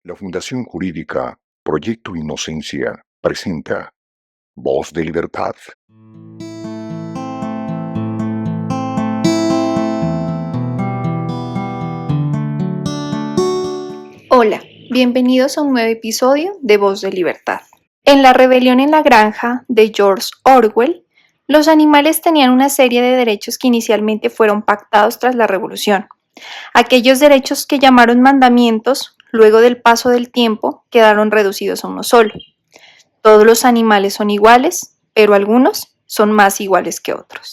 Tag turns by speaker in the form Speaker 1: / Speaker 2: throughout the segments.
Speaker 1: La Fundación Jurídica Proyecto Inocencia presenta Voz de Libertad.
Speaker 2: Hola, bienvenidos a un nuevo episodio de Voz de Libertad. En La rebelión en la granja de George Orwell, los animales tenían una serie de derechos que inicialmente fueron pactados tras la revolución. Aquellos derechos que llamaron mandamientos, luego del paso del tiempo, quedaron reducidos a uno solo. Todos los animales son iguales, pero algunos son más iguales que otros.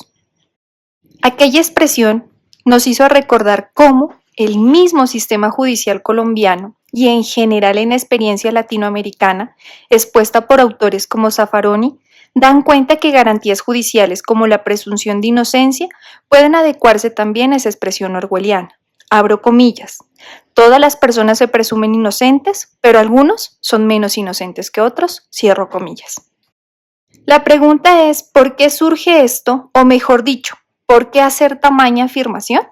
Speaker 2: Aquella expresión nos hizo recordar cómo el mismo sistema judicial colombiano y en general en la experiencia latinoamericana, expuesta por autores como Zaffaroni, dan cuenta que garantías judiciales como la presunción de inocencia pueden adecuarse también a esa expresión orwelliana. Abro comillas. Todas las personas se presumen inocentes, pero algunos son menos inocentes que otros, cierro comillas. La pregunta es, ¿por qué surge esto? O mejor dicho, ¿por qué hacer tamaña afirmación?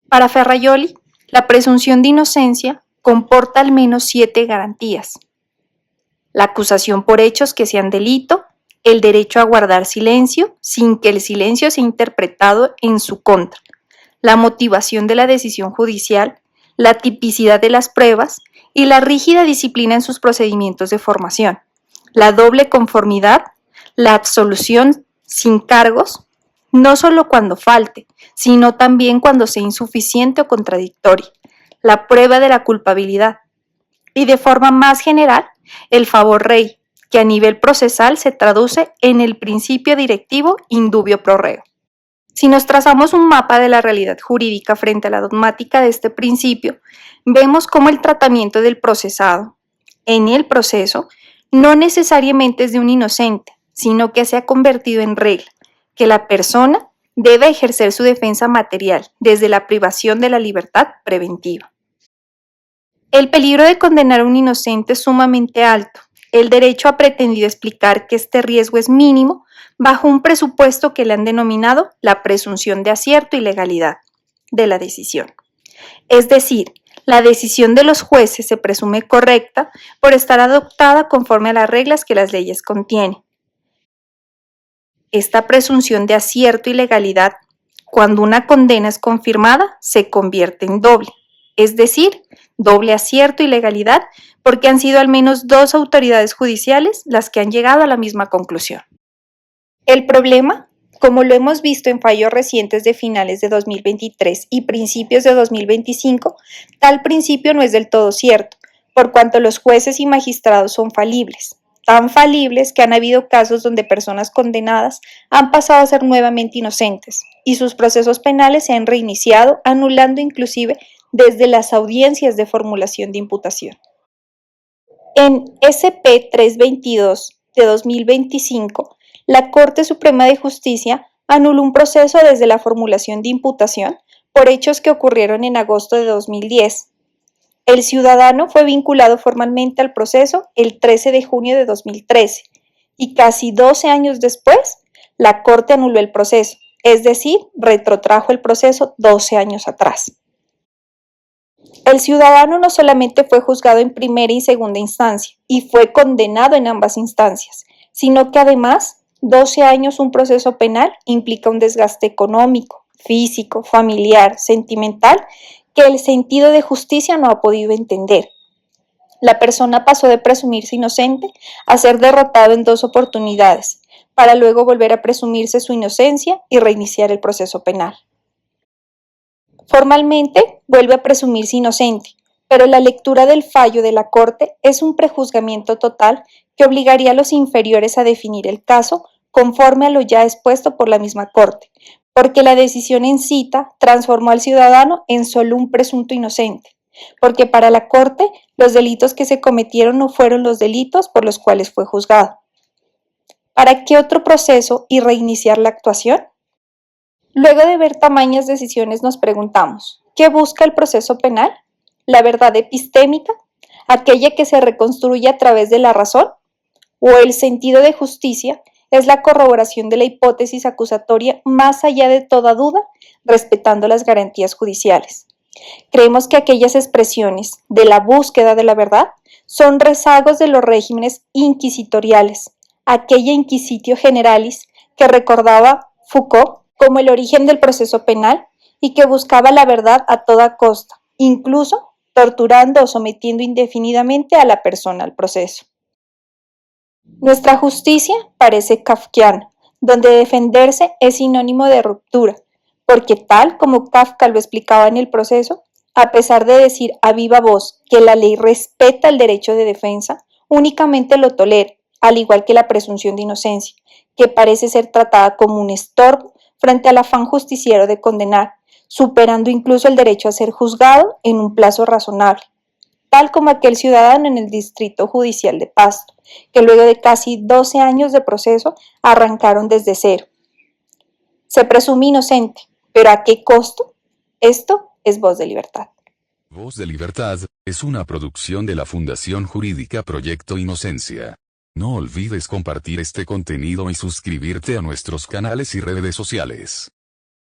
Speaker 2: Para Ferrajoli, la presunción de inocencia comporta al menos 7 garantías. La acusación por hechos que sean delito, el derecho a guardar silencio sin que el silencio sea interpretado en su contra, la motivación de la decisión judicial, la tipicidad de las pruebas y la rígida disciplina en sus procedimientos de formación, la doble conformidad, la absolución sin cargos, no solo cuando falte, sino también cuando sea insuficiente o contradictoria, la prueba de la culpabilidad y de forma más general, el favor rei, que a nivel procesal se traduce en el principio directivo indubio pro reo. Si nos trazamos un mapa de la realidad jurídica frente a la dogmática de este principio, vemos cómo el tratamiento del procesado en el proceso no necesariamente es de un inocente, sino que se ha convertido en regla, que la persona debe ejercer su defensa material desde la privación de la libertad preventiva. El peligro de condenar a un inocente es sumamente alto. El derecho ha pretendido explicar que este riesgo es mínimo bajo un presupuesto que le han denominado la presunción de acierto y legalidad de la decisión. Es decir, la decisión de los jueces se presume correcta por estar adoptada conforme a las reglas que las leyes contienen. Esta presunción de acierto y legalidad, cuando una condena es confirmada, se convierte en doble, es decir, doble acierto y legalidad, porque han sido al menos 2 autoridades judiciales las que han llegado a la misma conclusión. El problema, como lo hemos visto en fallos recientes de finales de 2023 y principios de 2025, tal principio no es del todo cierto, por cuanto los jueces y magistrados son falibles. Tan falibles que han habido casos donde personas condenadas han pasado a ser nuevamente inocentes y sus procesos penales se han reiniciado, anulando inclusive desde las audiencias de formulación de imputación. En SP 322 de 2025, la Corte Suprema de Justicia anuló un proceso desde la formulación de imputación por hechos que ocurrieron en agosto de 2010. El ciudadano fue vinculado formalmente al proceso el 13 de junio de 2013 y casi 12 años después, la Corte anuló el proceso, es decir, retrotrajo el proceso 12 años atrás. El ciudadano no solamente fue juzgado en primera y segunda instancia y fue condenado en ambas instancias, sino que además 12 años un proceso penal implica un desgaste económico, físico, familiar, sentimental, que el sentido de justicia no ha podido entender. La persona pasó de presumirse inocente a ser derrotado en 2 oportunidades, para luego volver a presumirse su inocencia y reiniciar el proceso penal. Formalmente vuelve a presumirse inocente, pero la lectura del fallo de la Corte es un prejuzgamiento total que obligaría a los inferiores a definir el caso conforme a lo ya expuesto por la misma Corte, porque la decisión en cita transformó al ciudadano en solo un presunto inocente, porque para la Corte los delitos que se cometieron no fueron los delitos por los cuales fue juzgado. ¿Para qué otro proceso y reiniciar la actuación? Luego de ver tamañas decisiones nos preguntamos, ¿qué busca el proceso penal? ¿La verdad epistémica? ¿Aquella que se reconstruye a través de la razón? ¿O el sentido de justicia es la corroboración de la hipótesis acusatoria más allá de toda duda, respetando las garantías judiciales? Creemos que aquellas expresiones de la búsqueda de la verdad son rezagos de los regímenes inquisitoriales, aquella inquisitio generalis que recordaba Foucault como el origen del proceso penal y que buscaba la verdad a toda costa, incluso torturando o sometiendo indefinidamente a la persona al proceso. Nuestra justicia parece kafkiana, donde defenderse es sinónimo de ruptura, porque tal como Kafka lo explicaba en el proceso, a pesar de decir a viva voz que la ley respeta el derecho de defensa, únicamente lo tolera, al igual que la presunción de inocencia, que parece ser tratada como un estorbo frente al afán justiciero de condenar, superando incluso el derecho a ser juzgado en un plazo razonable, tal como aquel ciudadano en el Distrito Judicial de Pasto, que luego de casi 12 años de proceso arrancaron desde cero. Se presume inocente, pero ¿a qué costo? Esto es Voz de Libertad.
Speaker 3: Voz de Libertad es una producción de la Fundación Jurídica Proyecto Inocencia. No olvides compartir este contenido y suscribirte a nuestros canales y redes sociales.